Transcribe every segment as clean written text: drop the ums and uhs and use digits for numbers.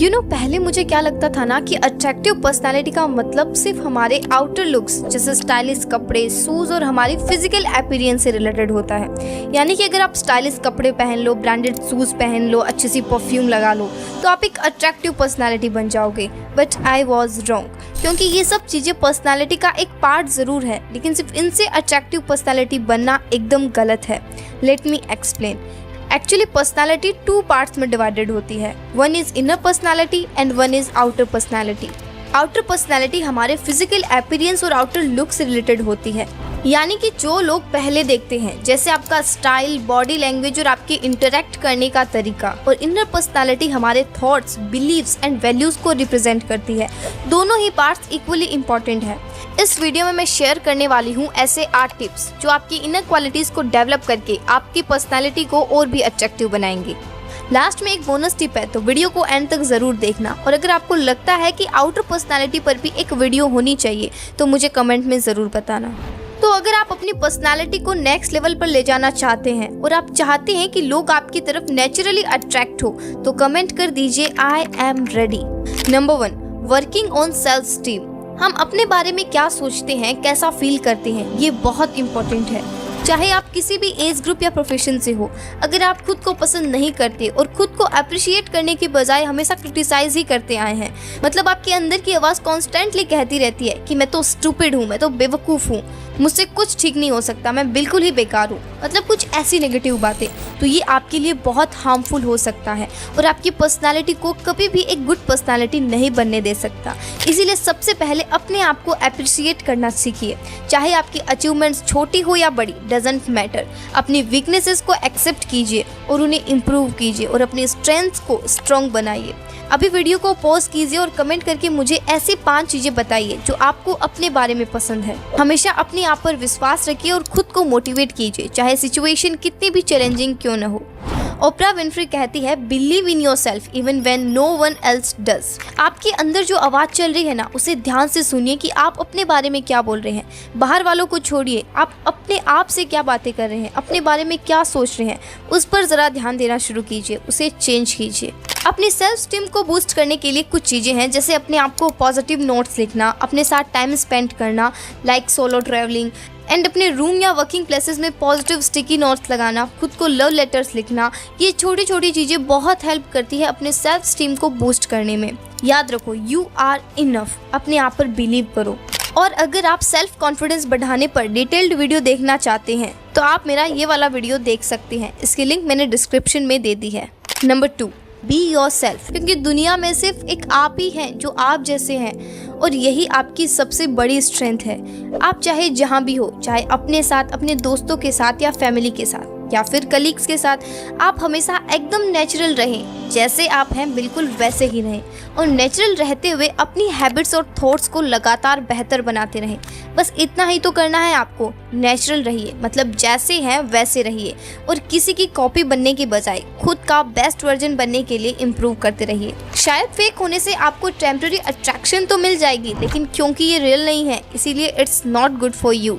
पहले मुझे क्या लगता था ना कि अट्रैक्टिव पर्सनालिटी का मतलब सिर्फ हमारे आउटर लुक्स जैसे स्टाइलिश कपड़े, शूज और हमारी फिजिकल अपीयरेंस से रिलेटेड होता है। यानी कि अगर आप स्टाइलिश कपड़े पहन लो, ब्रांडेड शूज पहन लो, अच्छी सी परफ्यूम लगा लो तो आप एक अट्रैक्टिव पर्सनालिटी बन जाओगे। बट आई वॉज रॉन्ग, क्योंकि ये सब चीज़ें पर्सनालिटी का एक पार्ट ज़रूर है, लेकिन सिर्फ इनसे अट्रैक्टिव पर्सनालिटी बनना एकदम गलत है। Let me explain. Actually personality 2 parts में डिवाइडेड होती है। One is inner personality and one is outer personality. Outer personality हमारे फिजिकल अपीयरेंस और आउटर लुक से रिलेटेड होती है, यानी कि जो लोग पहले देखते हैं, जैसे आपका स्टाइल, बॉडी लैंग्वेज और आपके इंटरेक्ट करने का तरीका। और इनर पर्सनालिटी हमारे थॉट्स, बिलीव्स एंड वैल्यूज को रिप्रेजेंट करती है। दोनों ही पार्ट्स इक्वली इम्पोर्टेंट है। इस वीडियो में मैं शेयर करने वाली हूँ ऐसे 8 टिप्स जो आपकी इनर क्वालिटीज को डेवलप करके आपकी पर्सनालिटी को और भी अट्रैक्टिव बनाएंगे। लास्ट में एक बोनस टिप है, तो वीडियो को एंड तक जरूर देखना। और अगर आपको लगता है कि आउटर पर्सनालिटी पर भी एक वीडियो होनी चाहिए तो मुझे कमेंट में ज़रूर बताना। तो अगर आप अपनी पर्सनालिटी को नेक्स्ट लेवल पर ले जाना चाहते हैं और आप चाहते हैं कि लोग आपकी तरफ नेचुरली अट्रैक्ट हो, तो कमेंट कर दीजिए I am ready. Number 1, working on self esteem. हम अपने बारे में क्या सोचते हैं, कैसा फील करते हैं, ये बहुत इम्पोर्टेंट है। चाहे आप किसी भी एज ग्रुप या प्रोफेशन से हो, अगर आप खुद को पसंद नहीं करते और खुद को अप्रिशिएट करने के बजाय हमेशा क्रिटिसाइज ही करते आए हैं, मतलब आपके अंदर की आवाज़ कॉन्स्टेंटली कहती रहती है कि मैं तो स्टूपिड हूँ, मैं तो बेवकूफ़ हूँ, मुझसे कुछ ठीक नहीं हो सकता, मैं बिल्कुल ही बेकार हूँ, मतलब कुछ ऐसी नेगेटिव बातें, तो ये आपके लिए बहुत हार्मफुल हो सकता है और आपकी पर्सनालिटी को कभी भी एक गुड पर्सनालिटी नहीं बनने दे सकता। इसीलिए सबसे पहले अपने आप को अप्रिशिएट करना सीखिए। चाहे आपकी अचीवमेंट्स छोटी हो या बड़ी, डजेंट मैटर। अपनी वीकनेसेस को एक्सेप्ट कीजिए और उन्हें इम्प्रूव कीजिए और अपने स्ट्रेंथ्स को स्ट्रॉन्ग बनाइए। अभी वीडियो को पॉज कीजिए और कमेंट करके मुझे ऐसी 5 चीज़ें बताइए जो आपको अपने बारे में पसंद है। हमेशा अपने आप पर विश्वास रखिए और खुद को मोटिवेट कीजिए, चाहे सिचुएशन कितनी भी चैलेंजिंग क्यों न हो। ओप्रा विनफ्री कहती है, believe in yourself even when no one else does. आपके अंदर जो आवाज़ चल रही है ना, उसे ध्यान से सुनिए कि आप अपने बारे में क्या बोल रहे हैं। बाहर वालों को छोड़िए, आप अपने आप से क्या बातें कर रहे हैं, अपने बारे में क्या सोच रहे हैं, उस पर ज़रा ध्यान देना शुरू कीजिए, उसे चेंज कीजिए। अपनी सेल्फ स्टीम को बूस्ट करने के लिए कुछ चीज़ें हैं, जैसे अपने आप को पॉजिटिव नोट्स लिखना, अपने साथ टाइम स्पेंड करना लाइक सोलो ट्रैवलिंग, एंड अपने रूम या वर्किंग प्लेसेस में पॉजिटिव स्टिकी नोट्स लगाना, खुद को लव लेटर्स लिखना। ये छोटी छोटी चीज़ें बहुत हेल्प करती है अपने सेल्फ स्टीम को बूस्ट करने में। याद रखो, यू आर इनफ। अपने आप पर बिलीव करो। और अगर आप सेल्फ कॉन्फिडेंस बढ़ाने पर डिटेल्ड वीडियो देखना चाहते हैं तो आप मेरा ये वाला वीडियो देख सकते हैं, इसकी लिंक मैंने डिस्क्रिप्शन में दे दी है। नंबर 2, बी योर सेल्फ, क्योंकि दुनिया में सिर्फ एक आप ही हैं जो आप जैसे हैं और यही आपकी सबसे बड़ी स्ट्रेंथ है। आप चाहे जहाँ भी हो, चाहे अपने साथ, अपने दोस्तों के साथ या फैमिली के साथ या फिर कलीग्स के साथ, आप हमेशा एकदम नेचुरल रहें। जैसे आप हैं बिल्कुल वैसे ही रहें और नेचुरल रहते हुए अपनी हैबिट्स और थॉट्स को लगातार बेहतर बनाते रहें। बस इतना ही तो करना है आपको। नेचुरल रहिए, मतलब जैसे हैं वैसे रहिए और किसी की कॉपी बनने के बजाय खुद का बेस्ट वर्जन बनने के लिए इम्प्रूव करते रहिए। शायद फेक होने से आपको टेम्पररी अट्रैक्शन तो मिल जाएगी, लेकिन क्योंकि ये रियल नहीं है इसीलिए it's not good for you.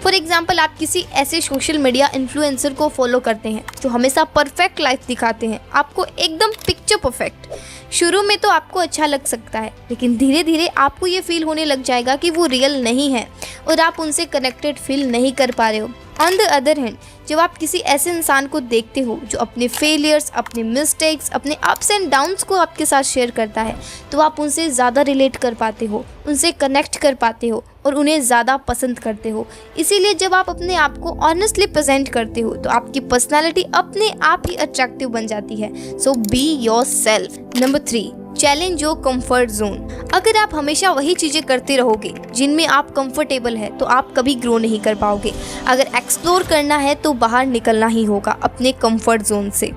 For example, आप किसी ऐसे सोशल मीडिया इन्फ्लुएंसर को फॉलो करते हैं जो हमेशा परफेक्ट लाइफ दिखाते हैं, आपको एकदम पिक्चर परफेक्ट। शुरू में तो आपको अच्छा लग सकता है, लेकिन धीरे धीरे आपको ये फील होने लग जाएगा कि वो रियल नहीं है और आप उनसे कनेक्टेड फील नहीं कर पा रहे हो। ऑन द अदर हैंड, जब आप किसी ऐसे इंसान को देखते हो जो अपने फेलियर्स, अपने मिस्टेक्स, अपने अप्स एंड डाउन्स को आपके साथ शेयर करता है, तो आप उनसे ज़्यादा रिलेट कर पाते हो, उनसे कनेक्ट कर पाते हो और उन्हें ज़्यादा पसंद करते हो। इसीलिए जब आप अपने आप को ऑनेस्टली प्रेजेंट करते हो तो आपकी पर्सनालिटी अपने आप ही अट्रैक्टिव बन जाती है। So be yourself. Number 3, challenge your comfort zone. अगर आप हमेशा वही चीज़ें करते रहोगे जिनमें आप कंफर्टेबल है तो आप कभी ग्रो नहीं कर पाओगे। अगर एक्सप्लोर करना है तो बाहर निकलना ही होगा अपने कंफर्ट जोन से।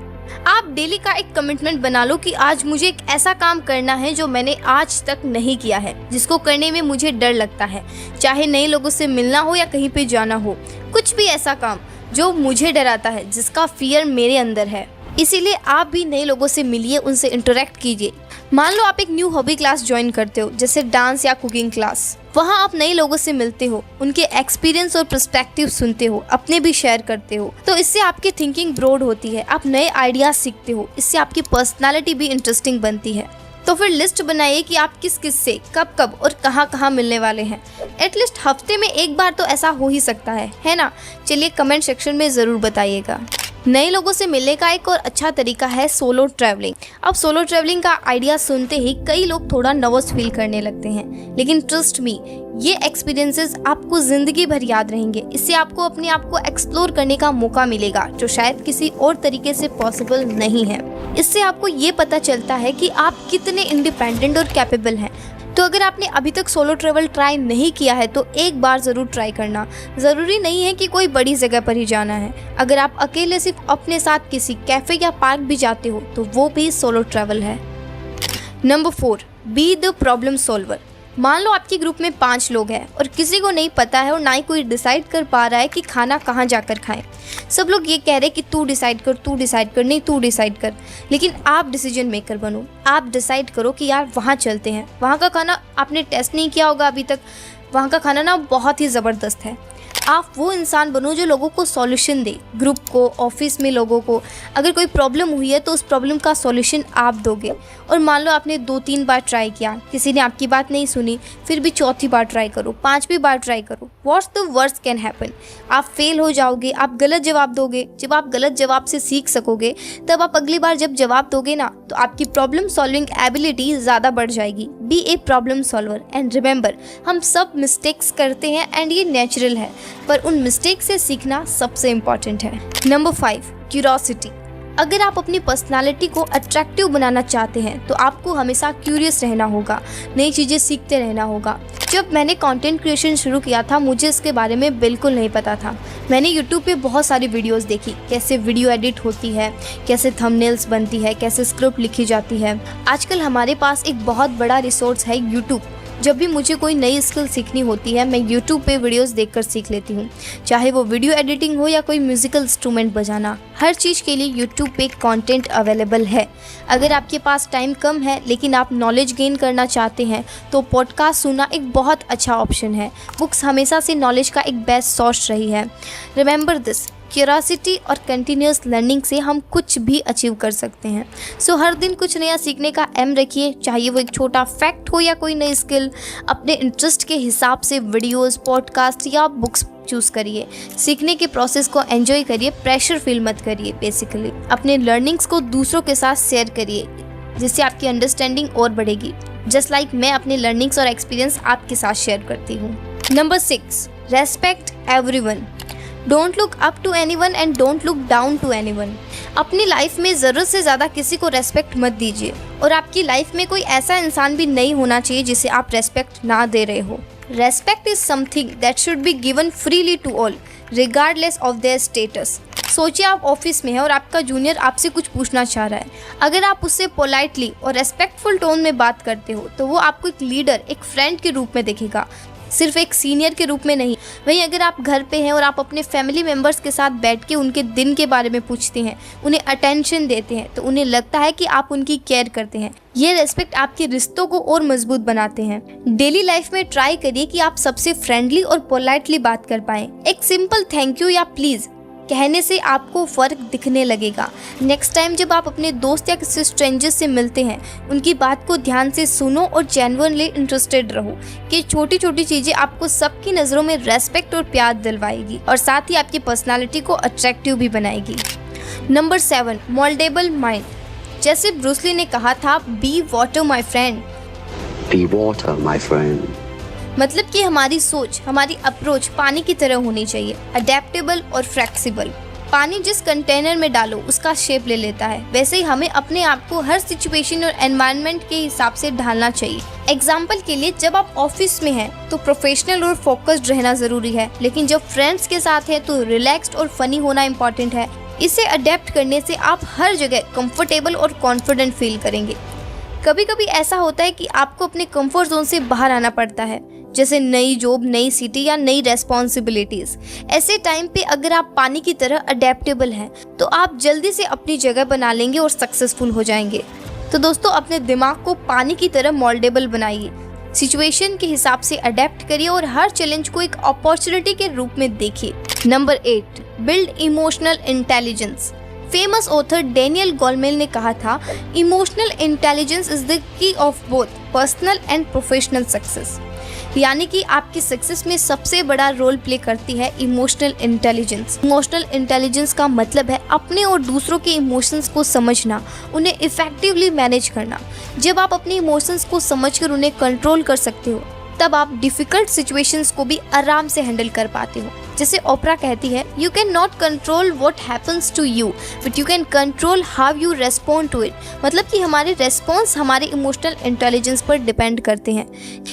आप डेली का एक कमिटमेंट बना लो कि आज मुझे एक ऐसा काम करना है जो मैंने आज तक नहीं किया है, जिसको करने में मुझे डर लगता है, चाहे नए लोगों से मिलना हो या कहीं पे जाना हो। कुछ भी ऐसा काम जो मुझे डराता है, जिसका फियर मेरे अंदर है। इसीलिए आप भी नए लोगों से मिलिए, उनसे इंटरेक्ट कीजिए। मान लो आप एक न्यू हॉबी क्लास ज्वाइन करते हो, जैसे डांस या कुकिंग क्लास। वहाँ आप नए लोगों से मिलते हो, उनके एक्सपीरियंस और पर्सपेक्टिव सुनते हो, अपने भी शेयर करते हो, तो इससे आपकी थिंकिंग ब्रॉड होती है, आप नए आइडियाज सीखते हो, इससे आपकी पर्सनालिटी भी इंटरेस्टिंग बनती है। तो फिर लिस्ट बनाइए कि आप किस किस से कब कब और कहाँ कहाँ मिलने वाले हैं। एटलीस्ट हफ्ते में एक बार तो ऐसा हो ही सकता है ना? चलिए कमेंट सेक्शन में ज़रूर बताइएगा। नए लोगों से मिलने का एक और अच्छा तरीका है सोलो ट्रैवलिंग। अब सोलो ट्रैवलिंग का आइडिया सुनते ही कई लोग थोड़ा नर्वस फील करने लगते हैं, लेकिन ट्रस्ट मी, ये एक्सपीरियंसेस आपको ज़िंदगी भर याद रहेंगे। इससे आपको अपने आप को एक्सप्लोर करने का मौका मिलेगा जो शायद किसी और तरीके से पॉसिबल नहीं है। इससे आपको ये पता चलता है कि आप कितने इंडिपेंडेंट और कैपेबल हैं। तो अगर आपने अभी तक सोलो ट्रैवल ट्राई नहीं किया है तो एक बार ज़रूर ट्राई करना। ज़रूरी नहीं है कि कोई बड़ी जगह पर ही जाना है। अगर आप अकेले सिर्फ अपने साथ किसी कैफ़े या पार्क भी जाते हो तो वो भी सोलो ट्रैवल है। Number 4, be the problem solver. मान लो आपके ग्रुप में 5 लोग हैं और किसी को नहीं पता है और ना ही कोई डिसाइड कर पा रहा है कि खाना कहाँ जाकर खाएं। सब लोग ये कह रहे हैं कि तू डिसाइड कर, तू डिसाइड कर, नहीं तू डिसाइड कर। लेकिन आप डिसीजन मेकर बनो। आप डिसाइड करो कि यार वहाँ चलते हैं। वहाँ का खाना आपने टेस्ट नहीं किया होगा अभी तक, वहाँ का खाना ना बहुत ही ज़बरदस्त है। आप वो इंसान बनो जो लोगों को सॉल्यूशन दे, ग्रुप को, ऑफिस में लोगों को। अगर कोई प्रॉब्लम हुई है तो उस प्रॉब्लम का सॉल्यूशन आप दोगे। और मान लो आपने 2-3 बार ट्राई किया, किसी ने आपकी बात नहीं सुनी, फिर भी 4थी बार ट्राई करो, 5वीं बार ट्राई करो। What's the worst can happen? आप फेल हो जाओगे, आप गलत जवाब दोगे। जब आप गलत जवाब से सीख सकोगे तब आप अगली बार जब जवाब दोगे ना तो आपकी प्रॉब्लम सॉल्विंग एबिलिटी ज़्यादा बढ़ जाएगी। Be a problem solver and remember, हम सब मिस्टेक्स करते हैं एंड ये नेचुरल है, पर उन मिस्टेक से सीखना सबसे इम्पॉर्टेंट है। Number 5, curiosity. अगर आप अपनी पर्सनालिटी को अट्रैक्टिव बनाना चाहते हैं तो आपको हमेशा क्यूरियस रहना होगा, नई चीज़ें सीखते रहना होगा। जब मैंने कंटेंट क्रिएशन शुरू किया था मुझे इसके बारे में बिल्कुल नहीं पता था। मैंने यूट्यूब पे बहुत सारी वीडियोस देखी, कैसे वीडियो एडिट होती है, कैसे थंबनेल्स बनती है, कैसे स्क्रिप्ट लिखी जाती है। आजकल हमारे पास एक बहुत बड़ा रिसोर्स है यूट्यूब। जब भी मुझे कोई नई स्किल सीखनी होती है मैं यूट्यूब पे वीडियोस देखकर सीख लेती हूँ, चाहे वो वीडियो एडिटिंग हो या कोई म्यूज़िकल इंस्ट्रूमेंट बजाना। हर चीज़ के लिए यूट्यूब पे कंटेंट अवेलेबल है। अगर आपके पास टाइम कम है लेकिन आप नॉलेज गेन करना चाहते हैं तो पॉडकास्ट सुनना एक बहुत अच्छा ऑप्शन है। बुक्स हमेशा से नॉलेज का एक बेस्ट सोर्स रही है। रिमेंबर दिस, क्यूरियोसिटी और कंटिन्यूस लर्निंग से हम कुछ भी अचीव कर सकते हैं। सो हर दिन कुछ नया सीखने का एम रखिए, चाहे वो एक छोटा फैक्ट हो या कोई नई स्किल। अपने इंटरेस्ट के हिसाब से वीडियोस, पॉडकास्ट या बुक्स चूज़ करिए। सीखने के प्रोसेस को एंजॉय करिए, प्रेशर फील मत करिए। बेसिकली अपने लर्निंग्स को दूसरों के साथ शेयर करिए जिससे आपकी अंडरस्टैंडिंग और बढ़ेगी। जस्ट लाइक मैं अपने लर्निंग्स और एक्सपीरियंस आपके साथ शेयर करती हूँ। Number 6, respect everyone. Don't look up to anyone and don't look down to anyone. अपनी लाइफ में ज़रूरत से ज़्यादा किसी को रेस्पेक्ट मत दीजिए और आपकी लाइफ में कोई ऐसा इंसान भी नहीं होना चाहिए जिसे आप रेस्पेक्ट ना दे रहे हो। Respect is something that should be given freely to all regardless of their status. सोचिए आप ऑफिस में हैं और आपका जूनियर आपसे कुछ पूछना चाह रहा है। अगर आप उससे पोलाइटली और रेस्पेक्टफुल टोन में बात करते हो तो वो आपको एक लीडर, एक फ्रेंड के रूप में देखेगा, सिर्फ एक सीनियर के रूप में नहीं। वहीं अगर आप घर पे हैं और आप अपने फैमिली मेम्बर्स के साथ बैठ के उनके दिन के बारे में पूछते हैं, उन्हें अटेंशन देते हैं, तो उन्हें लगता है कि आप उनकी केयर करते हैं। ये रेस्पेक्ट आपके रिश्तों को और मजबूत बनाते हैं। डेली लाइफ में ट्राई करिए कि आप सबसे फ्रेंडली और पोलाइटली बात कर पाएं। एक सिंपल थैंक यू या प्लीज़ कहने से आपको फ़र्क दिखने लगेगा। नेक्स्ट टाइम जब आप अपने दोस्त या किसी स्ट्रेंजर से मिलते हैं उनकी बात को ध्यान से सुनो और जेन्युइनली इंटरेस्टेड रहो कि छोटी छोटी चीज़ें आपको सबकी नज़रों में रेस्पेक्ट और प्यार दिलवाएगी और साथ ही आपकी पर्सनालिटी को अट्रैक्टिव भी बनाएगी। Number 7, mouldable mind. जैसे ब्रूस ली ने कहा था, be water my friend. Be water my friend. मतलब कि हमारी सोच, हमारी अप्रोच पानी की तरह होनी चाहिए, अडेप्टेबल और फ्लेक्सिबल। पानी जिस कंटेनर में डालो उसका शेप ले लेता है, वैसे ही हमें अपने आप को हर सिचुएशन और एनवायरनमेंट के हिसाब से ढालना चाहिए। एग्जाम्पल के लिए जब आप ऑफिस में हैं तो प्रोफेशनल और फोकस्ड रहना ज़रूरी है, लेकिन जब फ्रेंड्स के साथ हैं तो रिलैक्स्ड और फनी होना इम्पॉर्टेंट है। इसे अडेप्ट करने से आप हर जगह कंफर्टेबल और कॉन्फिडेंट फील करेंगे। कभी कभी ऐसा होता है कि आपको अपने कंफर्ट जोन से बाहर आना पड़ता है, जैसे नई जॉब, नई सिटी या नई रेस्पॉन्सिबिलिटीज़। ऐसे टाइम पे अगर आप पानी की तरह अडेप्टेबल हैं तो आप जल्दी से अपनी जगह बना लेंगे और सक्सेसफुल हो जाएंगे। तो दोस्तों अपने दिमाग को पानी की तरह मोल्डेबल बनाइए, सिचुएशन के हिसाब से अडेप्ट करिए और हर चैलेंज को एक अपॉर्चुनिटी के रूप में देखिए। Number 8, build emotional intelligence. Famous author Daniel Goleman ने कहा था, emotional intelligence is the key of both personal and professional success. यानी कि आपकी सक्सेस में सबसे बड़ा रोल प्ले करती है इमोशनल इंटेलिजेंस। इमोशनल इंटेलिजेंस का मतलब है अपने और दूसरों के इमोशंस को समझना, उन्हें इफेक्टिवली मैनेज करना। जब आप अपने इमोशंस को समझकर उन्हें कंट्रोल कर सकते हो, तब आप डिफ़िकल्ट सिचुएशंस को भी आराम से हैंडल कर पाते हो। जैसे ओपरा कहती है, you can not control what happens to you but you can control how you respond to it. मतलब कि हमारे रेस्पॉन्स हमारे इमोशनल इंटेलिजेंस पर डिपेंड करते हैं।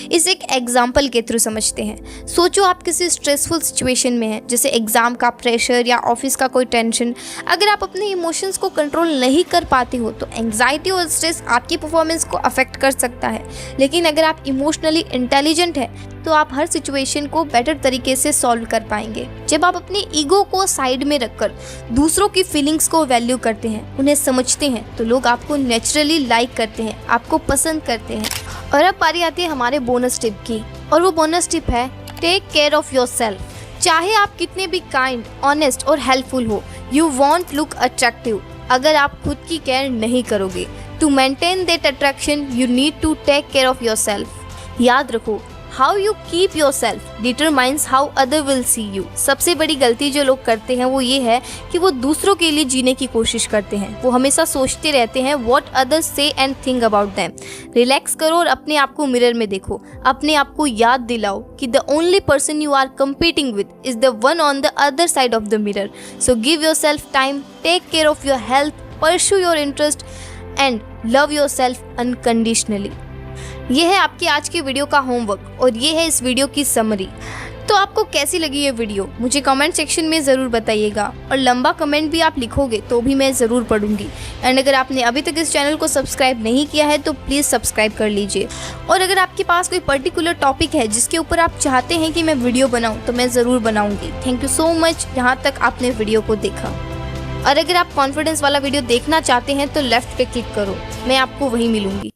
इस एक एग्जाम्पल के थ्रू समझते हैं। सोचो आप किसी स्ट्रेसफुल सिचुएशन में हैं, जैसे एग्ज़ाम का प्रेशर या ऑफिस का कोई टेंशन। अगर आप अपने इमोशंस को कंट्रोल नहीं कर पाते हो तो एंग्जाइटी और स्ट्रेस आपकी परफॉर्मेंस को अफेक्ट कर सकता है। लेकिन अगर आप इमोशनली इंटेलिजेंट हैं तो आप हर सिचुएशन को बेटर तरीके से सॉल्व कर पाएंगे। जब आप अपने ईगो को साइड में रखकर दूसरों की फीलिंग्स को वैल्यू करते हैं, उन्हें समझते हैं, तो लोग आपको नेचुरली लाइक करते हैं, आपको पसंद करते हैं। और अब पारी आती है हमारे बोनस टिप की, और वो बोनस टिप है टेक केयर ऑफ योरसेल्फ। चाहे आप कितने भी काइंड, ऑनेस्ट और हेल्पफुल हो, यू वॉन्ट लुक अट्रैक्टिव अगर आप खुद की केयर नहीं करोगे। To maintain that attraction you need to take care of yourself. याद रखो, how you keep yourself determines how other will see you. सबसे बड़ी गलती जो लोग करते हैं वो ये है कि वो दूसरों के लिए जीने की कोशिश करते हैं। वो हमेशा सोचते रहते हैं व्हाट अदर्स से and think about them. Relax करो और अपने आप को मिरर में देखो। अपने आप को याद दिलाओ कि the only person you are competing with is the one on the other side of the mirror. So give yourself time, take care of your health, pursue your interest and love yourself unconditionally. ये है आपकी आज की video का homework और ये है इस वीडियो की समरी। तो आपको कैसी लगी ये वीडियो मुझे कमेंट सेक्शन में ज़रूर बताइएगा, और लंबा कमेंट भी आप लिखोगे तो भी मैं ज़रूर पढ़ूंगी। एंड अगर आपने अभी तक इस चैनल को सब्सक्राइब नहीं किया है तो प्लीज़ सब्सक्राइब कर लीजिए। और अगर आपके पास कोई पर्टिकुलर टॉपिक है जिसके ऊपर आप चाहते हैं कि मैं वीडियो बनाऊँ तो मैं ज़रूर बनाऊँगी। थैंक यू सो मच यहाँ तक आपने वीडियो को देखा। और अगर आप कॉन्फिडेंस वाला वीडियो देखना चाहते हैं तो लेफ्ट पे क्लिक करो, मैं आपको वहीं मिलूंगी।